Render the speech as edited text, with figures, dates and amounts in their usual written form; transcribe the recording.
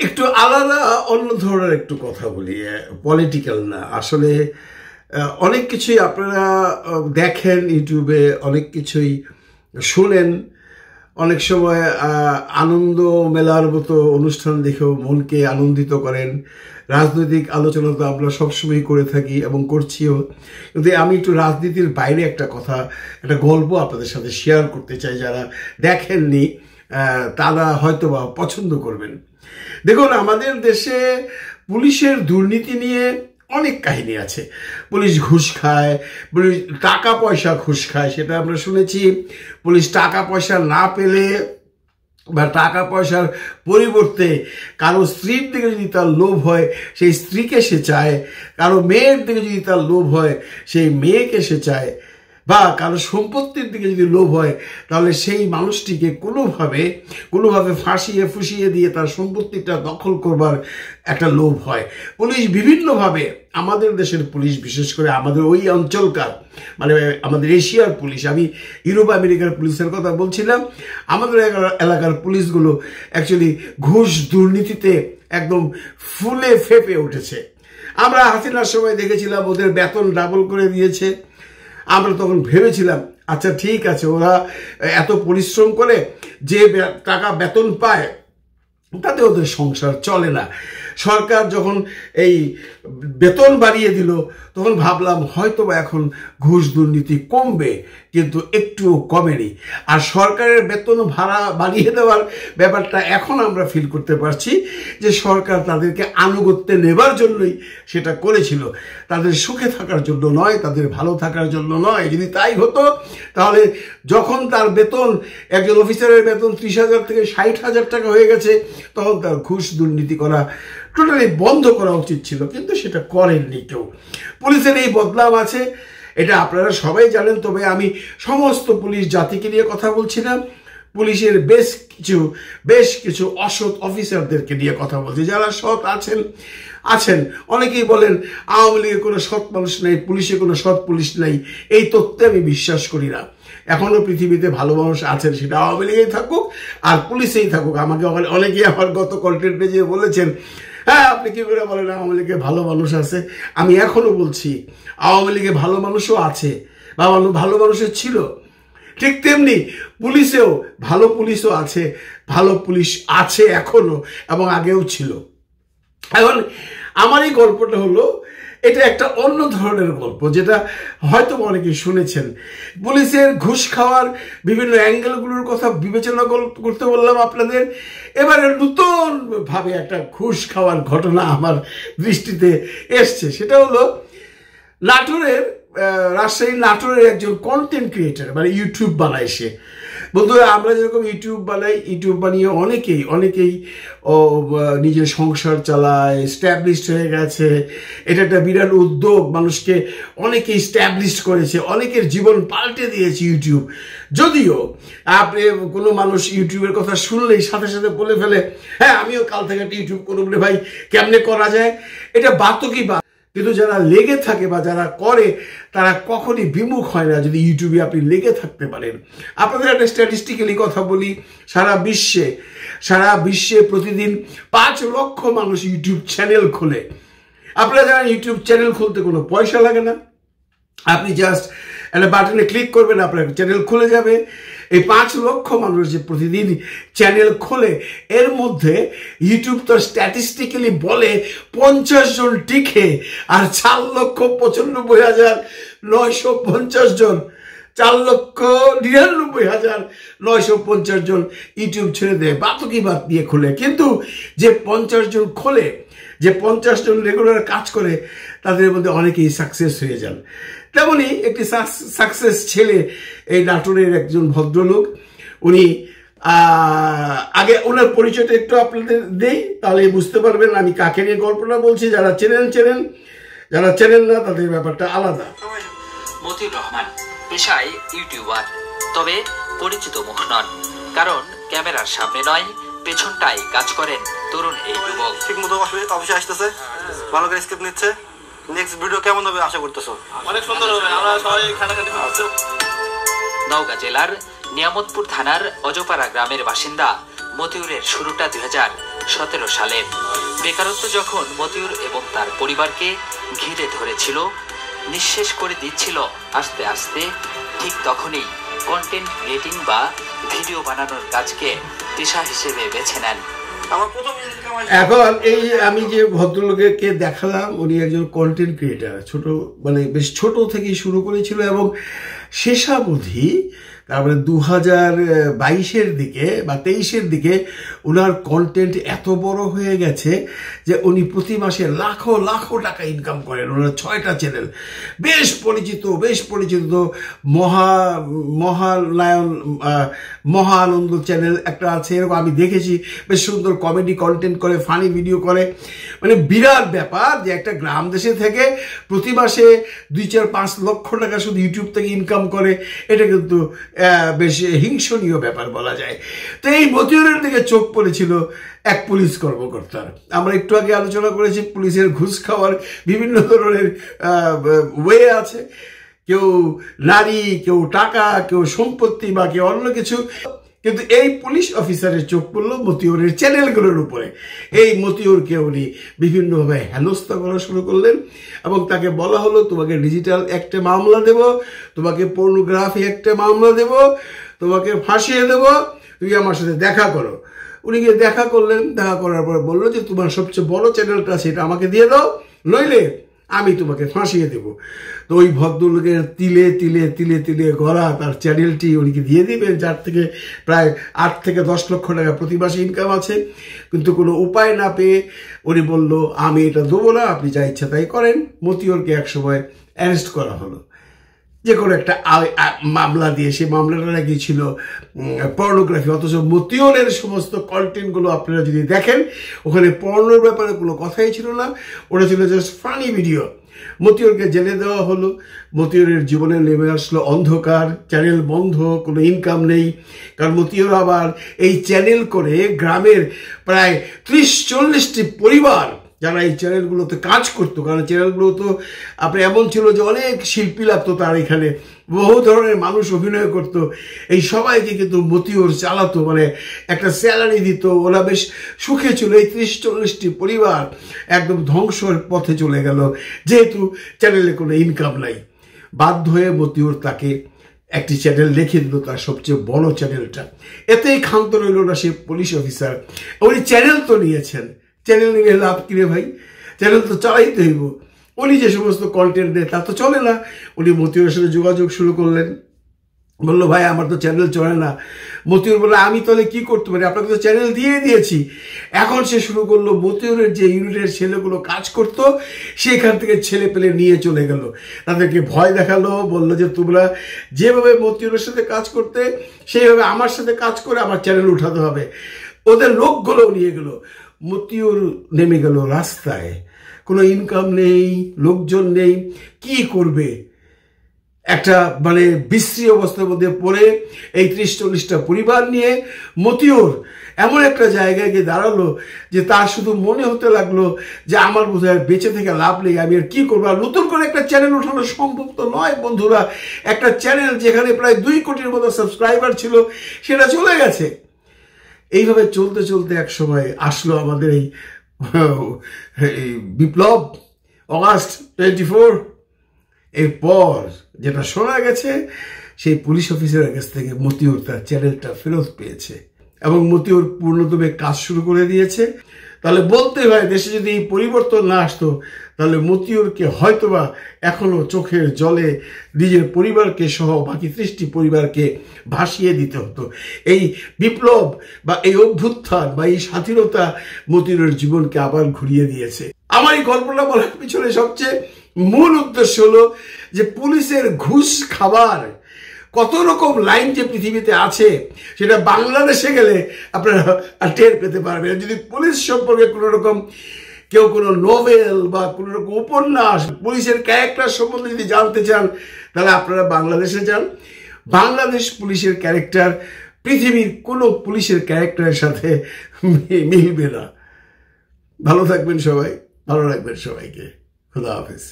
একটু আলাদা অন্য ধরনের একটু কথা বলি, পলিটিক্যাল না। আসলে অনেক কিছুই আপনারা দেখেন ইউটিউবে, অনেক কিছুই শুনেন, অনেক সময় আনন্দ মেলার মতো অনুষ্ঠান দেখেও মনকে আনন্দিত করেন। রাজনৈতিক আলোচনা তো আমরা সবসময় করে থাকি এবং করছিও, কিন্তু আমি একটু রাজনীতির বাইরে একটা কথা, একটা গল্প আপনাদের সাথে শেয়ার করতে চাই। যারা দেখেননি তারা হয়তো বা পছন্দ করবেন। দেখুন, আমাদের দেশে পুলিশের দুর্নীতি নিয়ে অনেক কাহিনী আছে। পুলিশ ঘুষ খায়, পুলিশ টাকা পয়সা ঘুষ খায়, সেটা আমরা শুনেছি। পুলিশ টাকা পয়সা না পেলে বা টাকা পয়সার পরিবর্তে কারো স্ত্রীর দিকে যদি তার লোভ হয় সেই স্ত্রীকে সে চায়, কারো মেয়ের দিকে যদি তার লোভ হয় সেই মেয়েকে সে চায়, বা কারো সম্পত্তির দিকে যদি লোভ হয় তাহলে সেই মানুষটিকে কোনোভাবে ফাঁসিয়ে ফুসিয়ে দিয়ে তার সম্পত্তিটা দখল করবার একটা লোভ হয়। পুলিশ বিভিন্নভাবে, আমাদের দেশের পুলিশ বিশেষ করে আমাদের ওই অঞ্চলকার, মানে আমাদের এশিয়ার পুলিশ, আমি ইউরোপ আমেরিকার পুলিশের কথা বলছিলাম, আমাদের এলাকার পুলিশগুলো অ্যাকচুয়ালি ঘুষ দুর্নীতিতে একদম ফুলে ফেপে উঠেছে। আমরা হাসিনার সময় দেখেছিলাম ওদের বেতন ডাবল করে দিয়েছে। আমরা তখন ভেবেছিলাম আচ্ছা ঠিক আছে, ওরা এত পরিশ্রম করে যে টাকা বেতন পায় তাতে ওদের সংসার চলে না। সরকার যখন এই বেতন বাড়িয়ে দিল তখন ভাবলাম হয়তো বা এখন ঘুষ দুর্নীতি কমবে, কিন্তু একটুও কমেনি। আর সরকারের বেতন ভাড়া বাড়িয়ে দেওয়ার ব্যাপারটা এখন আমরা ফিল করতে পারছি যে সরকার তাদেরকে আনুগত্যে নেবার জন্যই সেটা করেছিল, তাদের সুখে থাকার জন্য নয়, তাদের ভালো থাকার জন্য নয়। যদি তাই হতো তাহলে যখন তার বেতন, একজন অফিসারের বেতন 30,000 থেকে 60,000 টাকা হয়ে গেছে, তখন তার ঘুষ দুর্নীতি করা টোটালি বন্ধ করা উচিত ছিল, কিন্তু সেটা করেননি কেউ। পুলিশের এই বদলাম আছে, এটা আপনারা সবাই জানেন। তবে আমি সমস্ত পুলিশ জাতিকে নিয়ে কথা বলছিলাম, পুলিশের বেশ কিছু অসৎ অফিসারদেরকে নিয়ে কথা বলছি। যারা সৎ আছেন অনেকেই বলেন আওয়ামী লীগের কোনো সৎ মানুষ নেই, পুলিশে কোনো সৎ পুলিশ নেই। এই তথ্যে আমি বিশ্বাস করি না। এখনো পৃথিবীতে ভালো মানুষ আছেন, সেটা আওয়ামী লীগেই থাকুক আর পুলিশেই থাকুক। আমাকে অনেকেই আমার গত কন্টেন্ট পেজে বলেছেন হ্যাঁ আপনি কি করে বলেন আওয়ামী লীগে ভালো মানুষ আছে। আমি এখনো বলছি আওয়ামী লীগে ভালো মানুষও আছে বা ভালো মানুষের ছিল, ঠিক তেমনি পুলিশেও ভালো পুলিশও আছে, ভালো পুলিশ আছে এখনো এবং আগেও ছিল। এখন আমার এই গল্পটা হলো, এটা একটা অন্য ধরনের গল্প, যেটা হয়তো অনেকেই শুনেছেন। পুলিশের ঘুষ খাওয়ার বিভিন্ন অ্যাঙ্গেলগুলোর কথা বিবেচনা করতে বললাম আপনাদের। এবারে নতুন ভাবে একটা ঘুষ খাওয়ার ঘটনা আমার দৃষ্টিতে এসছে। সেটা হলো রাজশাহীর নাটোরের একজন কন্টেন্ট ক্রিয়েটার, মানে ইউটিউব বানায় সে। বন্ধুরা, আমরা যেরকম ইউটিউব বানাই, ইউটিউব বানিয়ে অনেকেই নিজের সংসার চালায়, স্ট্যাবলিশড হয়ে গেছে। এটা একটা বিরাট উদ্যোগ, মানুষকে অনেকে স্ট্যাবলিশ করেছে, অনেকের জীবন পাল্টে দিয়েছে ইউটিউব। যদিও আপনি কোনো মানুষ ইউটিউবের কথা শুনলেই সাথে সাথে বলে ফেলে হ্যাঁ আমিও কাল থেকে একটা ইউটিউব করবো রে ভাই, কেমনে করা যায়। এটা বাতকি বা, কিন্তু যারা লেগে থাকে বা যারা করে তারা কখনই বিমুখ হয় না যদি ইউটিউবে আপনি লেগে থাকতে পারেন। আপনাদের একটা স্ট্যাটিস্টিক্যালি কথা বলি, সারা বিশ্বে প্রতিদিন 5 লক্ষ মানুষ ইউটিউব চ্যানেল খোলে। আপনারা জানেন ইউটিউব চ্যানেল খুলতে কোনো পয়সা লাগে না, আপনি জাস্ট একটা বাটনে ক্লিক করবেন আপনার চ্যানেল খুলে যাবে। এই 5 লক্ষ মানুষ যে প্রতিদিন চ্যানেল খোলে, এর মধ্যে ইউটিউব তো স্ট্যাটিস্টিক্যালি বলে 50 জন টিকে আর 4,95,950 জন, 4,99,950 জন ইউটিউব ছেড়ে দেয়, বাতকি বাদ দিয়ে খোলে। কিন্তু যে 50 জন খোলে, যে 50 জন রেগুলার কাজ করে, তাদের মধ্যে অনেকেই সাকসেস হয়ে যান। তেমনি একটি সাকসেস ছেলে এই নাটোরের একজন ভদ্রলোক। উনি আগে ওনার পরিচয়টা একটু আপনাদের দেই, তাহলে বুঝতে পারবেন আমি কাকে নিয়ে গল্পটা বলছি। যারা চেনেন, যারা চেনেন না তাদের ব্যাপারটা আলাদা। মতিউর রহমান পেশায় ইউটিউবার, তবে পরিচিত মুখ নন, কারণ ক্যামেরার সামনে নয় পেছনটাই কাজ করেন তরুণ এই যুবক। ঠিক মতো অবশ্যই আসতেছে, ভালো করে স্ক্রিপ্ট নিচ্ছে। নেক্সট ভিডিও কেমন হবে আশা করতেছো? অনেক সুন্দর হবে, আমরা সবাই খানাখানি করছি। নওগাঁ জেলার নিয়ামতপুর থানার অজপাড়া গ্রামের বাসিন্দা মতিউরের শুরুটা 2017 সালে। বেকারত্ব যখন মতিউর এবং তার পরিবারকে ঘিরে ধরেছিল, নিঃশেষ করে দিচ্ছিল আস্তে আস্তে, ঠিক তখনই কন্টেন্ট ক্রিয়েটিং বা ভিডিও বানানোর কাজকে পেশা হিসেবে বেছে নেন। আমার প্রথম ইনকাম এখন এই আমি যে ভদ্রলোককে দেখালাম, উনি একজন কন্টেন্ট ক্রিয়েটার, ছোট মানে বেশ ছোট থেকেই শুরু করেছিল এবং শেষাবধি তারপরে 2022-এর দিকে বা 23-এর দিকে ওনার কন্টেন্ট এত বড় হয়ে গেছে যে উনি প্রতি মাসে লাখো লাখো টাকা ইনকাম করেন। ওনার 6টা চ্যানেল, বেশ পরিচিত মহানন্দ চ্যানেল একটা আছে, এরকম আমি দেখেছি, বেশ সুন্দর কমেডি কন্টেন্ট করে, ফানি ভিডিও করে, মানে বিরাট ব্যাপার যে একটা গ্রাম দেশে থেকে প্রতি মাসে 2-4-5 লক্ষ টাকা শুধু ইউটিউব থেকে ইনকাম করে, এটা কিন্তু বেশ হিংসনীয় ব্যাপার বলা যায়। তো এই মতিউরের দিকে চোখ পড়েছিল এক পুলিশ কর্মকর্তার। আমরা একটু আগে আলোচনা করেছি পুলিশের ঘুষ খাওয়ার বিভিন্ন ধরনের ওয়ে আছে, কেউ নারী, কেউ টাকা, কেউ সম্পত্তি বা কেউ অন্য কিছু। কিন্তু এই পুলিশ অফিসারের চোখ পড়লো মতিউরের চ্যানেলগুলোর উপরে। এই মতিউরকে উনি বিভিন্নভাবে হেনস্থা করা শুরু করলেন এবং তাকে বলা হলো, তোমাকে ডিজিটাল অ্যাক্টে মামলা দেব, তোমাকে পর্নোগ্রাফি অ্যাক্টে মামলা দেব, তোমাকে ফাঁসিয়ে দেব, তুমি আমার সাথে দেখা করো। উনি গিয়ে দেখা করলেন, দেখা করার পর বললো যে তোমার সবচেয়ে বড় চ্যানেলটা সেটা আমাকে দিয়ে দাও, নইলে আমি তোমাকে ফাঁসিয়ে দেব। তো ওই ভদ্রলোকের তিলে তিলে তিলে তিলে গড়া তার চ্যানেলটি উনিকে দিয়ে দিবেন, যার থেকে প্রায় 8 থেকে 10 লক্ষ টাকা প্রতি মাসে ইনকাম আছে। কিন্তু কোনো উপায় না পেয়ে উনি বলল, আমি এটা দেবো না, আপনি যা ইচ্ছা তাই করেন। মতিউরকে একসময় অ্যারেস্ট করা হলো যে কোনো একটা মামলা দিয়ে। সেই মামলাটা নাকি ছিল পর্নোগ্রাফি, অথচ মতিউরের সমস্ত কন্টেন্টগুলো আপনারা যদি দেখেন ওখানে পর্নোর ব্যাপারে কোনো কথাই ছিল না, ওটা ছিল জাস্ট ফানি ভিডিও। মতিউরকে জেলে দেওয়া হলো, মতিউরের জীবনে নেমে আসলো অন্ধকার, চ্যানেল বন্ধ, কোনো ইনকাম নেই। কারণ মতিউর আবার এই চ্যানেল করে গ্রামের প্রায় 30-40টি পরিবার যারা এই চ্যানেলগুলোতে কাজ করতো, কারণ চ্যানেলগুলো তো আপনার এমন ছিল যে অনেক শিল্পী লাগতো তার এখানে, বহু ধরনের মানুষ অভিনয় করত, এই সবাইকে কিন্তু মতিউর চালাতো, মানে একটা স্যালারি দিত, ওরা বেশ সুখে ছিল। এই 30-40টি পরিবার একদম ধ্বংসের পথে চলে গেল যেহেতু চ্যানেলে কোনো ইনকাম নাই। বাধ্য হয়ে মতিউর তাকে একটি চ্যানেল লিখে দিল, তার সবচেয়ে বড় চ্যানেলটা। এতেই ক্ষান্ত রইল না সে পুলিশ অফিসার। উনি চ্যানেল তো নিয়েছেন, চ্যানেল নিয়ে লাভ কিরে ভাই, চ্যানেল তো চালাইতে হইব। উনি যে সমস্ত কন্টেন্ট দেয় তা তো চলে না। উনি মতিউরের সাথে যোগাযোগ শুরু করলেন, বললো ভাই আমার তো চ্যানেল চলে না। মতিউর বললো আমি তাহলে কি করতে পারি, আপনাকে তো চ্যানেল দিয়ে দিয়েছি। এখন সে শুরু করলো মতিউরের যে ইউনিটের ছেলেগুলো কাজ করতো সেখান থেকে ছেলে পেলে নিয়ে চলে গেল, তাদেরকে ভয় দেখালো, বললো যে তোমরা যেভাবে মতিউরের সাথে কাজ করতে সেইভাবে আমার সাথে কাজ করে আমার চ্যানেল উঠাতে হবে। ওদের লোকগুলো নিয়ে গেল। মতিউর নেমে গেল রাস্তায়, কোনো ইনকাম নেই, লোকজন নেই, কি করবে? একটা মানে বিশ্রী অবস্থার মধ্যে পড়ে এই 30-40টা পরিবার নিয়ে মতিউর এমন একটা জায়গায় গিয়ে দাঁড়ালো যে তার শুধু মনে হতে লাগলো যে আমার বোধহয় বেঁচে থেকে লাভ নেই, আমি আর কি করবো। আর নতুন করে একটা চ্যানেল ওঠানো সম্ভব তো নয় বন্ধুরা। একটা চ্যানেল যেখানে প্রায় 2 কোটির মতো সাবস্ক্রাইবার ছিল সেটা চলে গেছে। এইভাবে চলতে চলতে এক সময় আসলো আমাদের এই বিপ্লব, অগাস্ট 24। এরপর যেটা শোনা গেছে সেই পুলিশ অফিসারের কাছ থেকে মতিউর তার চ্যানেলটা ফেরত পেয়েছে এবং মতিউর পূর্ণদমে কাজ শুরু করে দিয়েছে। তাহলে বলতে হয় দেশে যদি এই পরিবর্তন না আসতো তাহলে মতিউরকে হয়তোবা এখনো চোখের জলে নিজের পরিবারকে সহ বাকি 30টি পরিবারকে ভাসিয়ে দিতে হতো। এই বিপ্লব বা এই অভ্যুত্থান বা এই স্বাধীনতা মতিউরের জীবনকে আবার ঘুরিয়ে দিয়েছে। আমার এই গল্পটা বলার পিছনে সবচেয়ে মূল উদ্দেশ্য হলো যে পুলিশের ঘুষ খাবার কত রকম লাইন যে পৃথিবীতে আছে সেটা বাংলাদেশে গেলে আপনারা টের পেতে পারবেন। যদি পুলিশ সম্পর্কে কোনো রকম কেউ কোনো নোভেল বা কোনো রকম উপন্যাস পুলিশের ক্যারেক্টার সম্বন্ধে যদি জানতে চান তাহলে আপনারা বাংলাদেশে যান। বাংলাদেশ পুলিশের ক্যারেক্টার পৃথিবীর কোনো পুলিশের ক্যারেক্টারের সাথে মিলবে না। ভালো থাকবেন সবাই, ভালো রাখবেন সবাইকে। খুদা হাফেজ।